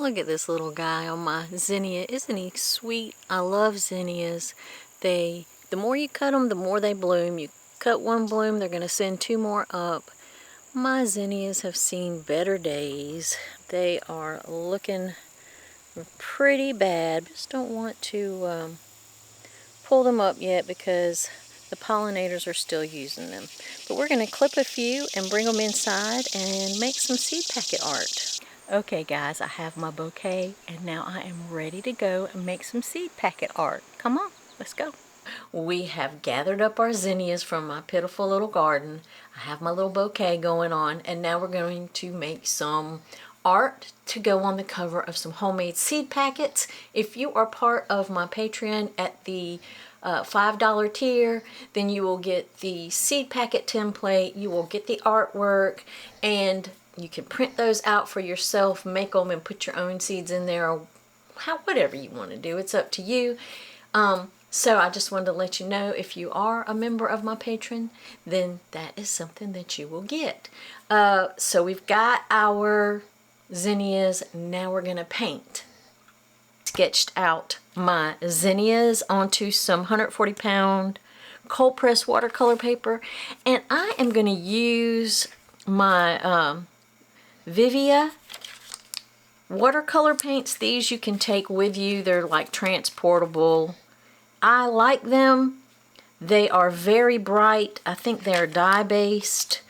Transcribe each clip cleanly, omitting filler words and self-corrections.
Look at this little guy on my zinnia. Isn't he sweet? I love zinnias. The more you cut them, the more they bloom. You cut one bloom, they're going to send two more up. My zinnias have seen better days. They are looking pretty bad. Just don't want to pull them up yet because the pollinators are still using them. But we're going to clip a few and bring them inside and make some seed packet art. Okay guys, I have my bouquet and now I am ready to go and make some seed packet art. Come on, let's go. We have gathered up our zinnias from my pitiful little garden. I have my little bouquet going on, and now we're going to make some art to go on the cover of some homemade seed packets. If you are part of my Patreon at the $5 tier, then you will get the seed packet template, you will get the artwork, and you can print those out for yourself, make them and put your own seeds in there, or whatever you want to do. It's up to you. So I just wanted to let you know, if you are a member of my Patreon, then that is something that you will get. So we've got our zinnias. Now we're going to paint. Sketched out my zinnias onto some 140-pound cold press watercolor paper, and I am going to use my Vivia watercolor paints. These you can take with you. They're like transportable. I like them. They are very bright. I think they're dye-based,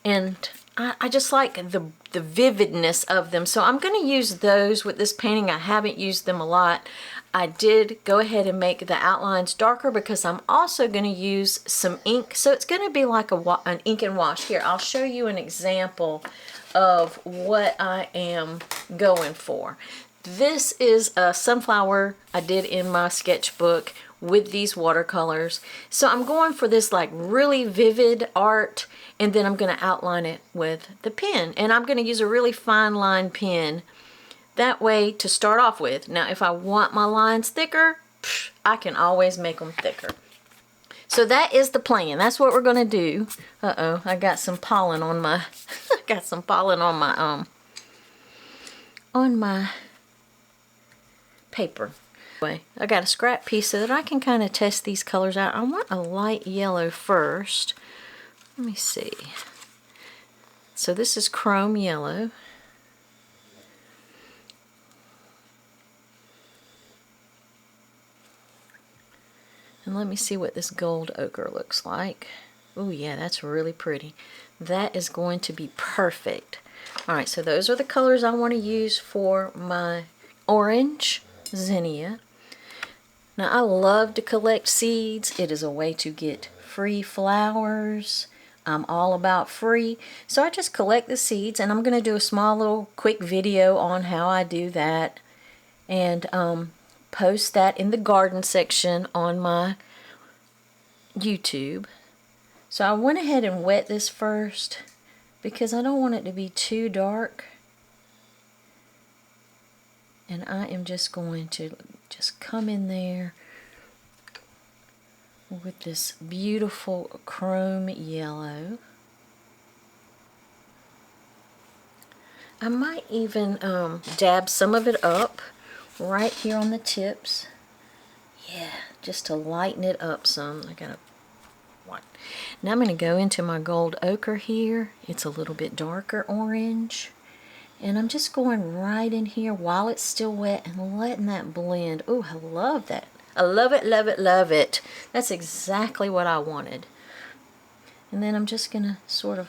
and I just like the vividness of them. So I'm going to use those with this painting. I haven't used them a lot. I did go ahead and make the outlines darker because I'm also going to use some ink. So it's going to be like an ink and wash. Here, I'll show you an example of what I am going for. This is a sunflower I did in my sketchbook with these watercolors. So I'm going for this like really vivid art, and then I'm going to outline it with the pen. And I'm going to use a really fine line pen that way to start off with. Now if I want my lines thicker, I can always make them thicker. So that is the plan. That's what we're going to do. Uh-oh, I got some pollen on my on my paper. I got a scrap piece so that I can kind of test these colors out. I want a light yellow first. Let me see. So this is chrome yellow. And let me see what this gold ochre looks like. Oh yeah, that's really pretty. That is going to be perfect. Alright, so those are the colors I want to use for my orange zinnia. Now I love to collect seeds. It is a way to get free flowers. I'm all about free. So I just collect the seeds, and I'm going to do a small little quick video on how I do that, and post that in the garden section on my YouTube. So I went ahead and wet this first because I don't want it to be too dark. And I am just going to just come in there with this beautiful chrome yellow. I might even dab some of it up right here on the tips. Yeah, just to lighten it up some. I gotta white. Now I'm going to go into my gold ochre here. It's a little bit darker orange. And I'm just going right in here while it's still wet and letting that blend. Oh, I love that. I love it, love it, love it. That's exactly what I wanted. And then I'm just going to sort of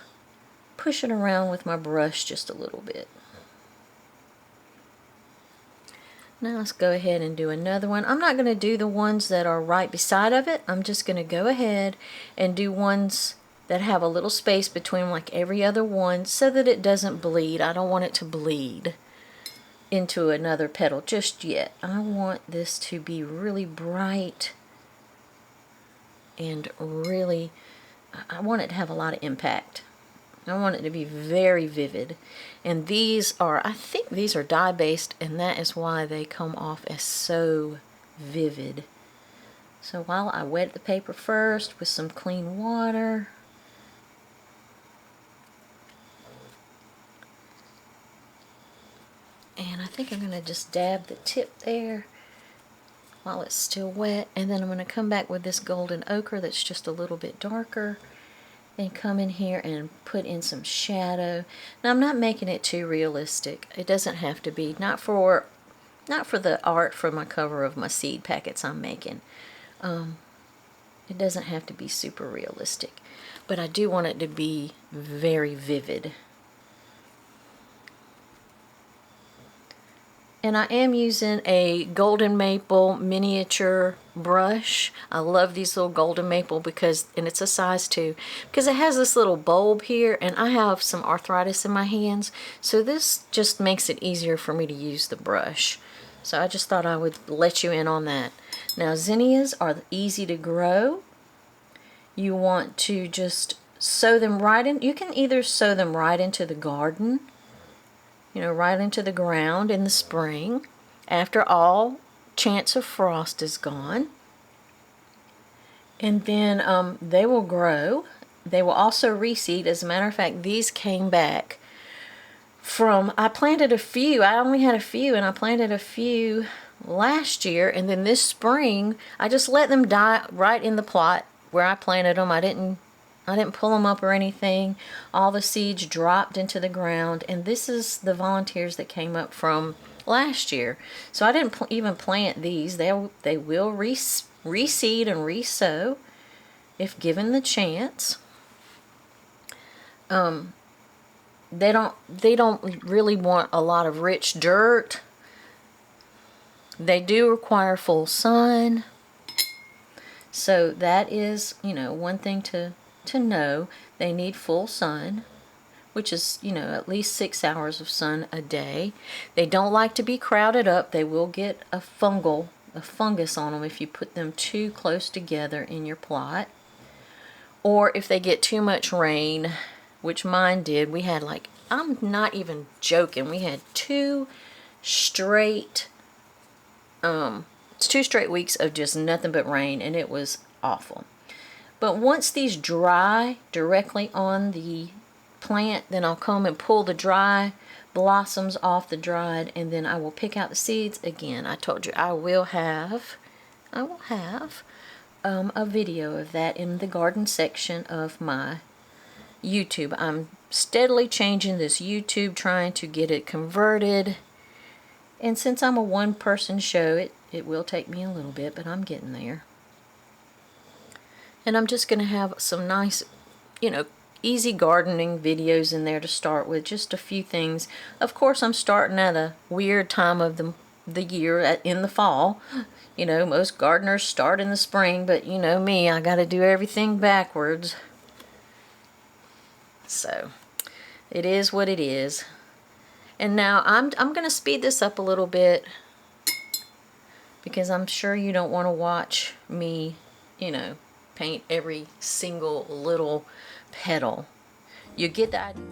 push it around with my brush just a little bit. Now let's go ahead and do another one. I'm not going to do the ones that are right beside of it. I'm just going to go ahead and do ones that have a little space between like every other one so that it doesn't bleed. I don't want it to bleed into another petal just yet. I want this to be really bright and really, I want it to have a lot of impact. I want it to be very vivid. And these are, I think these are dye-based, and that is why they come off as so vivid. So while I wet the paper first with some clean water, And I think I'm going to just dab the tip there while it's still wet. And then I'm going to come back with this golden ochre that's just a little bit darker. And come in here and put in some shadow. Now I'm not making it too realistic. It doesn't have to be. Not for the art for my cover of my seed packets I'm making. It doesn't have to be super realistic. But I do want it to be very vivid. And I am using a golden maple miniature brush. I love these little golden maple and it's a size 2, because it has this little bulb here, and I have some arthritis in my hands, so this just makes it easier for me to use the brush. So I just thought I would let you in on that. Now, zinnias are easy to grow. You want to just sow them right in. You can either sow them right into the garden, right into the ground in the spring, after all chance of frost is gone. And then they will grow. They will also reseed. As a matter of fact, these came back I planted a few. I only had a few, and I planted a few last year, and then this spring, I just let them die right in the plot where I planted them. I didn't pull them up or anything. All the seeds dropped into the ground, and this is the volunteers that came up from last year. So I didn't even plant these. They will reseed and resow if given the chance. They don't really want a lot of rich dirt. They do require full sun. So that is, one thing to know. They need full sun, which is, at least 6 hours of sun a day. They don't like to be crowded up. They will get a fungus on them if you put them too close together in your plot. Or if they get too much rain, which mine did. We had I'm not even joking, we had 2 straight weeks of just nothing but rain, and it was awful. But once these dry directly on the plant, then I'll come and pull the dry blossoms off the dried, and then I will pick out the seeds again. I told you I will have a video of that in the garden section of my YouTube. I'm steadily changing this YouTube, trying to get it converted. And since I'm a one-person show, it will take me a little bit, but I'm getting there. And I'm just going to have some nice, easy gardening videos in there to start with. Just a few things. Of course, I'm starting at a weird time of the year in the fall. Most gardeners start in the spring, but me, I got to do everything backwards. So it is what it is. And now I'm going to speed this up a little bit, because I'm sure you don't want to watch me, paint every single little petal. You get the idea.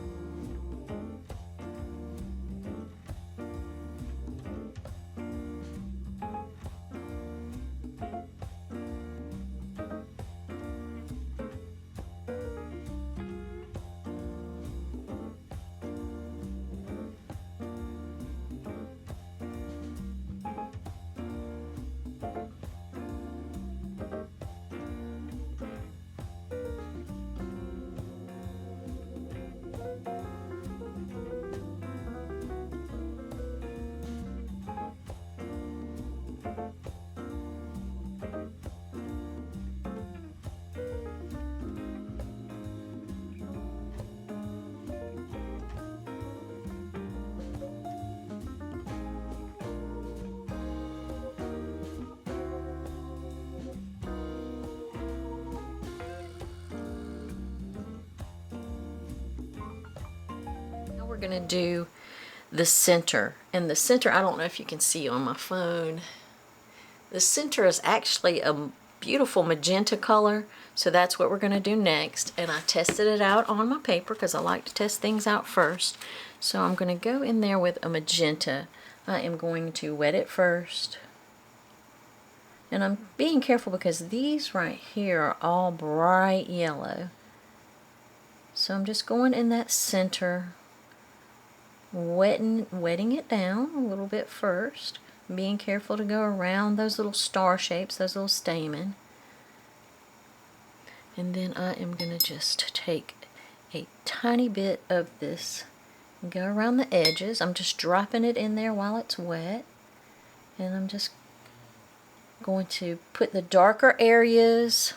We're going to do the center. And the center, I don't know if you can see on my phone, the center is actually a beautiful magenta color, so that's what we're going to do next. And I tested it out on my paper because I like to test things out first. So I'm going to go in there with a magenta. I am going to wet it first. And I'm being careful because these right here are all bright yellow. So I'm just going in that center wetting it down a little bit first, being careful to go around those little star shapes, those little stamen. And then I am going to just take a tiny bit of this and go around the edges. I'm just dropping it in there while it's wet. And I'm just going to put the darker areas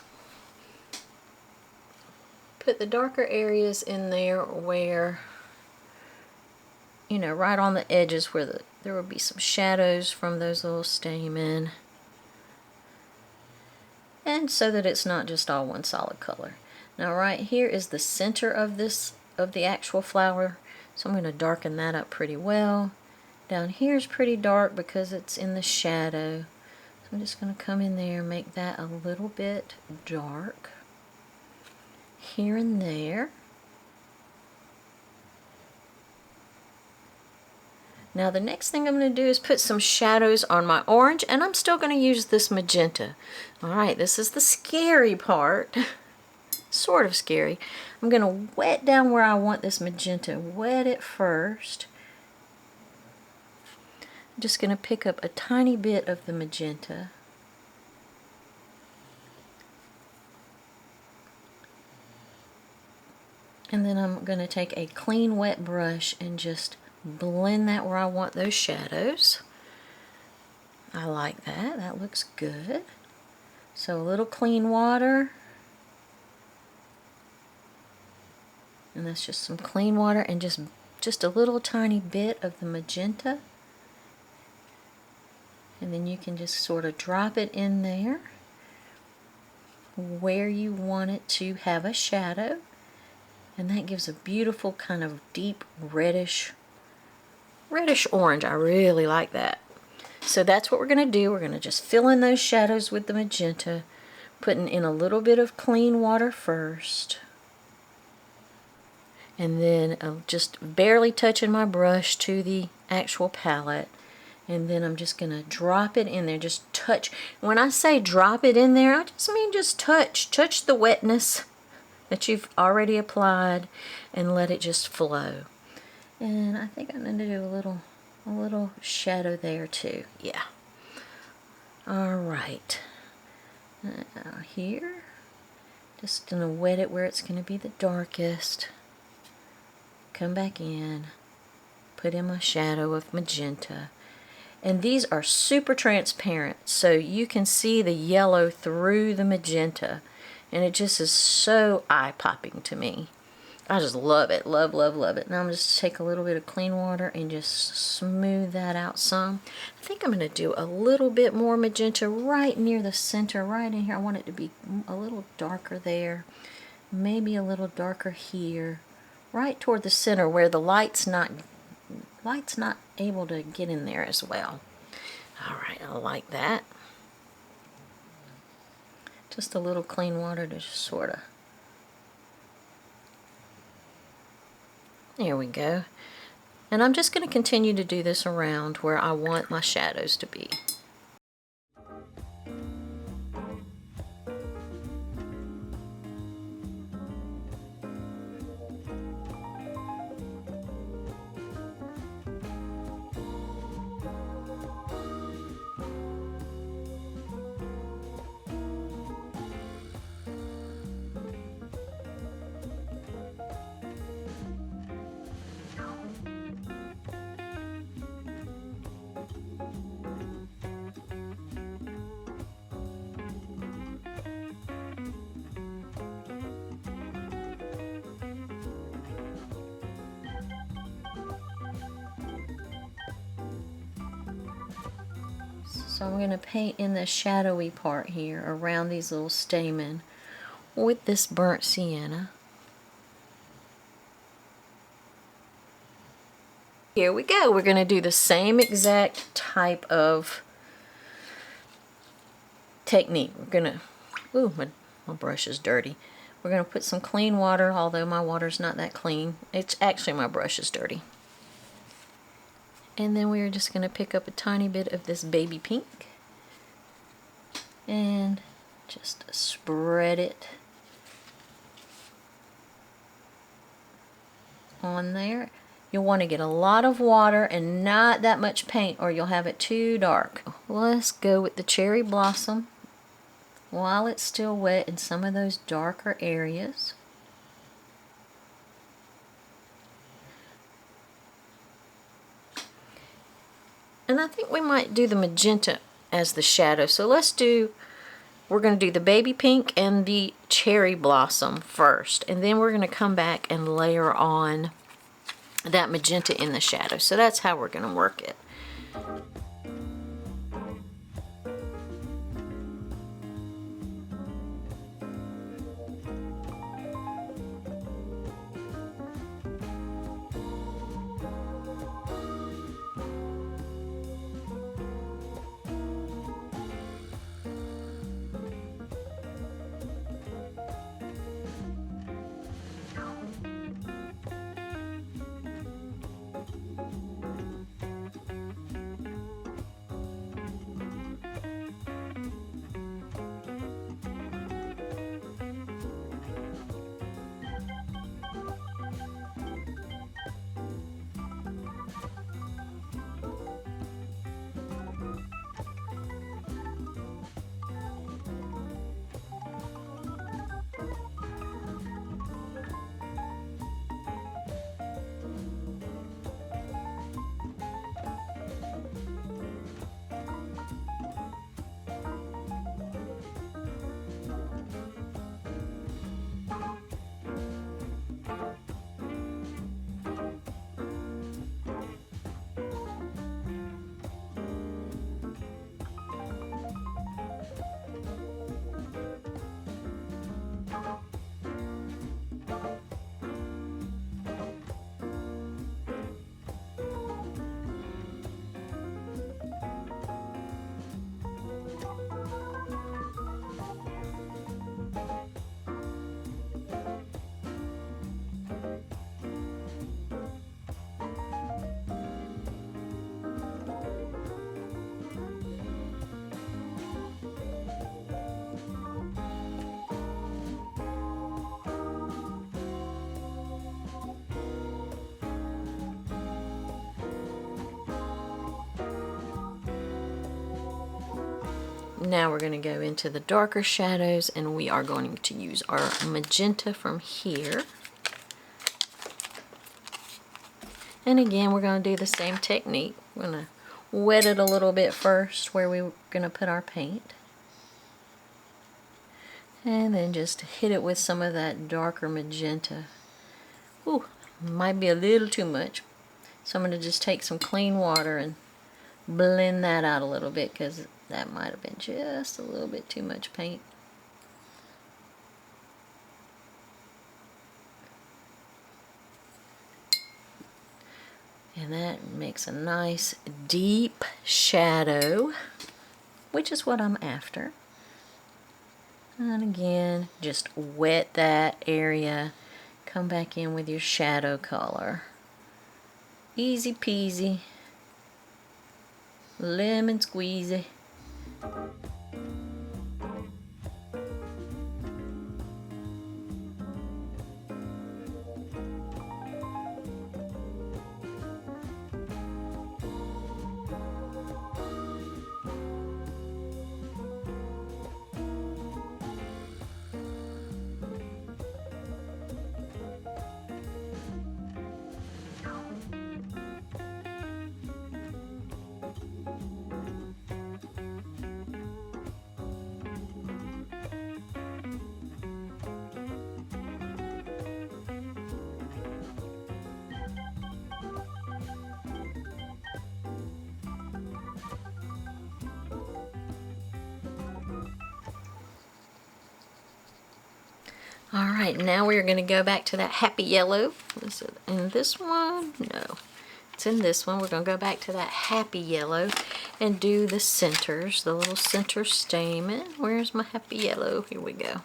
in there where, you know, right on the edges where there will be some shadows from those little stamen. And so that it's not just all one solid color. Now right here is the center of the actual flower, so I'm going to darken that up pretty well. Down here is pretty dark because it's in the shadow. So I'm just going to come in there and make that a little bit dark here and there. Now the next thing I'm going to do is put some shadows on my orange, and I'm still going to use this magenta. Alright, this is the scary part. Sort of scary. I'm going to wet down where I want this magenta. Wet it first. I'm just going to pick up a tiny bit of the magenta. And then I'm going to take a clean wet brush and just blend that where I want those shadows. I like that. That looks good. So a little clean water. And that's just some clean water and just a little tiny bit of the magenta. And then you can just sort of drop it in there where you want it to have a shadow. And that gives a beautiful kind of deep reddish orange. I really like that. So that's what we're going to do. We're going to just fill in those shadows with the magenta, putting in a little bit of clean water first. And then just barely touching my brush to the actual palette. And then I'm just going to drop it in there. Just touch. When I say drop it in there, I just mean just touch. Touch the wetness that you've already applied and let it just flow. And I think I'm going to do a little shadow there too. Yeah. Alright. Now here, just going to wet it where it's going to be the darkest. Come back in, put in my shadow of magenta. And these are super transparent, so you can see the yellow through the magenta. And it just is so eye-popping to me. I just love it. Love, love, love it. Now I'm just take a little bit of clean water and just smooth that out some. I think I'm going to do a little bit more magenta right near the center, right in here. I want it to be a little darker there. Maybe a little darker here. Right toward the center where the light's not able to get in there as well. Alright, I like that. Just a little clean water to just sort of... There we go. And I'm just going to continue to do this around where I want my shadows to be. So I'm going to paint in the shadowy part here around these little stamen with this burnt sienna. Here we go. We're going to do the same exact type of technique. We're going to, ooh, my brush is dirty. We're going to put some clean water, although my water's not that clean. It's actually, my brush is dirty. And then we're just going to pick up a tiny bit of this baby pink and just spread it on there. You'll want to get a lot of water and not that much paint, or you'll have it too dark. Let's go with the cherry blossom while it's still wet in some of those darker areas. And I think we might do the magenta as the shadow. So we're going to do the baby pink and the cherry blossom first. And then we're going to come back and layer on that magenta in the shadow. So that's how we're going to work it. Now we're going to go into the darker shadows, and we are going to use our magenta from here. And again, we're going to do the same technique. We're going to wet it a little bit first where we're going to put our paint. And then just hit it with some of that darker magenta. Ooh, might be a little too much. So I'm going to just take some clean water and blend that out a little bit, because that might have been just a little bit too much paint. And that makes a nice deep shadow, which is what I'm after. And again, just wet that area. Come back in with your shadow color. Easy peasy. Lemon squeezy. Alright, now we're going to go back to that happy yellow. Is it in this one? No. It's in this one. We're going to go back to that happy yellow and do the centers, the little center stamen. Where's my happy yellow? Here we go.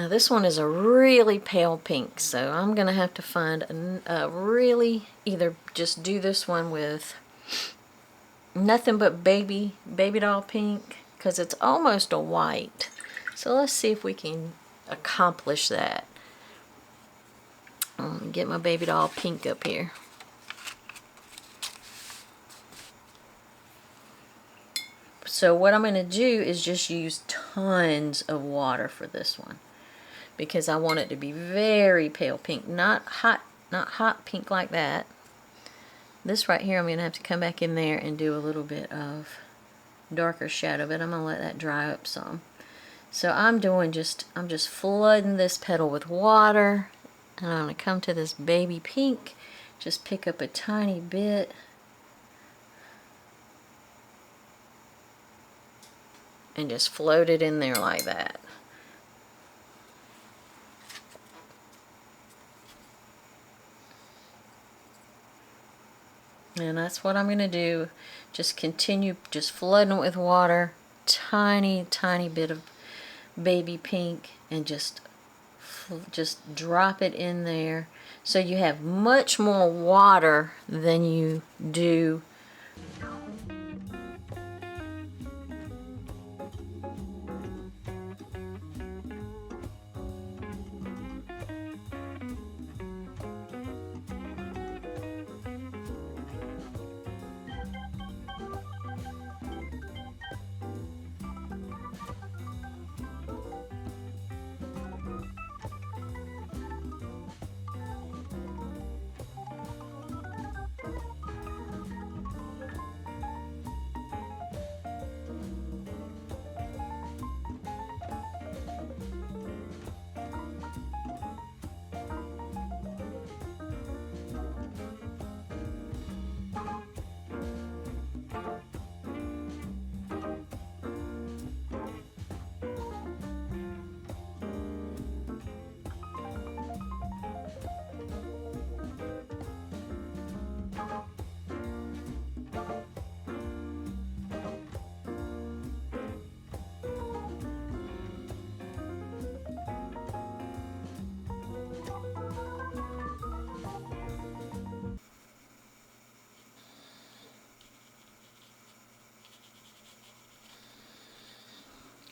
Now this one is a really pale pink, so I'm gonna have to find a really, either just do this one with nothing but baby doll pink, because it's almost a white. So let's see if we can accomplish that. Get my baby doll pink up here. So what I'm going to do is just use tons of water for this one, because I want it to be very pale pink, not hot pink like that. This right here, I'm going to have to come back in there and do a little bit of darker shadow, but I'm going to let that dry up some. So I'm just flooding this petal with water, and I'm going to come to this baby pink, just pick up a tiny bit. And just float it in there like that. And that's what I'm going to do. Just continue just flooding it with water. Tiny bit of baby pink, and just drop it in there. So you have much more water than you do.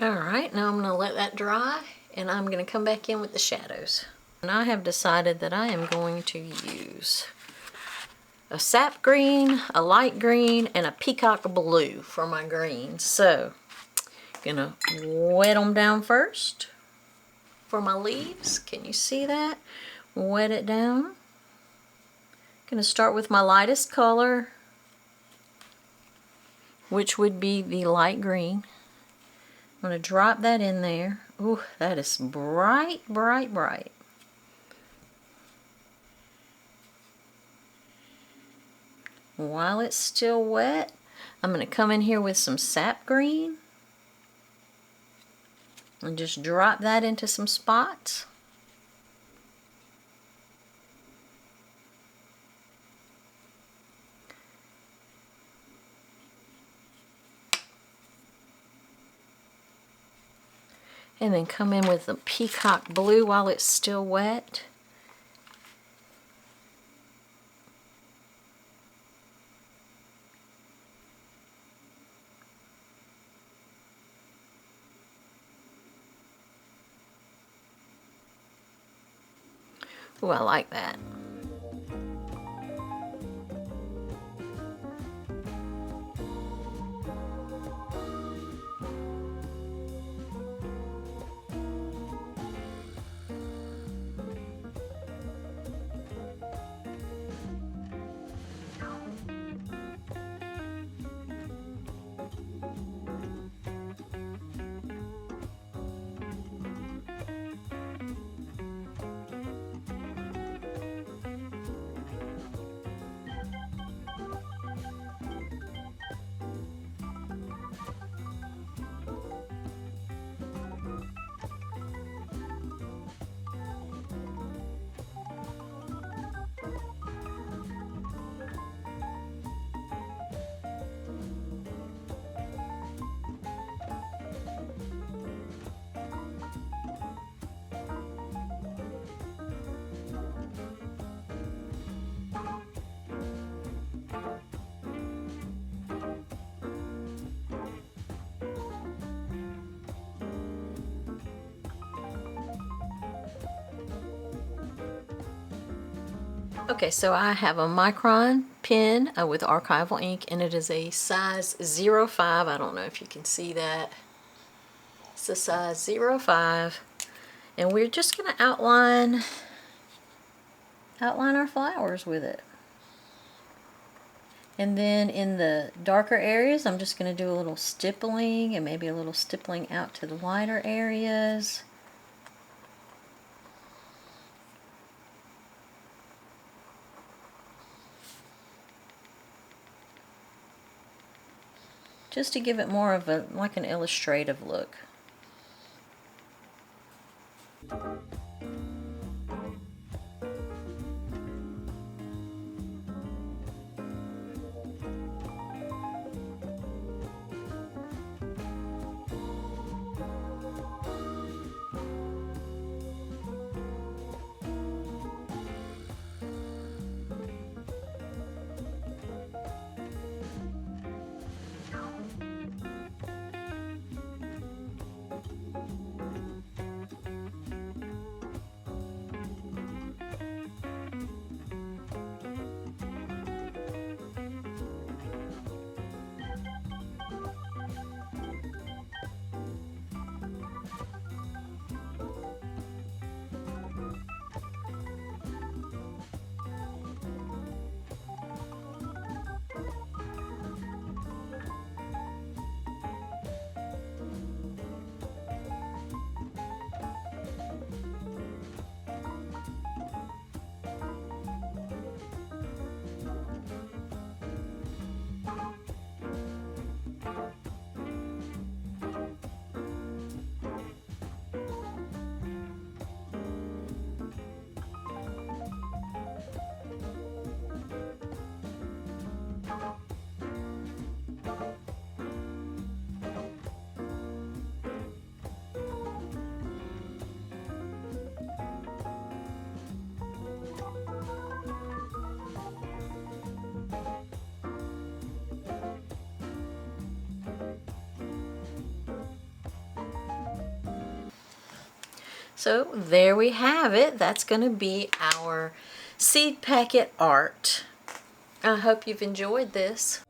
Alright, now I'm going to let that dry, and I'm going to come back in with the shadows. And I have decided that I am going to use a sap green, a light green, and a peacock blue for my greens. So, I'm going to wet them down first for my leaves. Can you see that? Wet it down. I'm going to start with my lightest color, which would be the light green. I'm going to drop that in there. Ooh, that is bright. While it's still wet, I'm going to come in here with some sap green and just drop that into some spots. And then come in with the peacock blue while it's still wet. Ooh, I like that. Okay, so I have a micron pen with archival ink, and it is a size 05. I don't know if you can see that. It's a size 05, and we're just going to outline our flowers with it. And then in the darker areas, I'm just going to do a little stippling and maybe a little stippling out to the lighter areas. Just to give it more of a, like an illustrative look. So there we have it. That's going to be our seed packet art. I hope you've enjoyed this.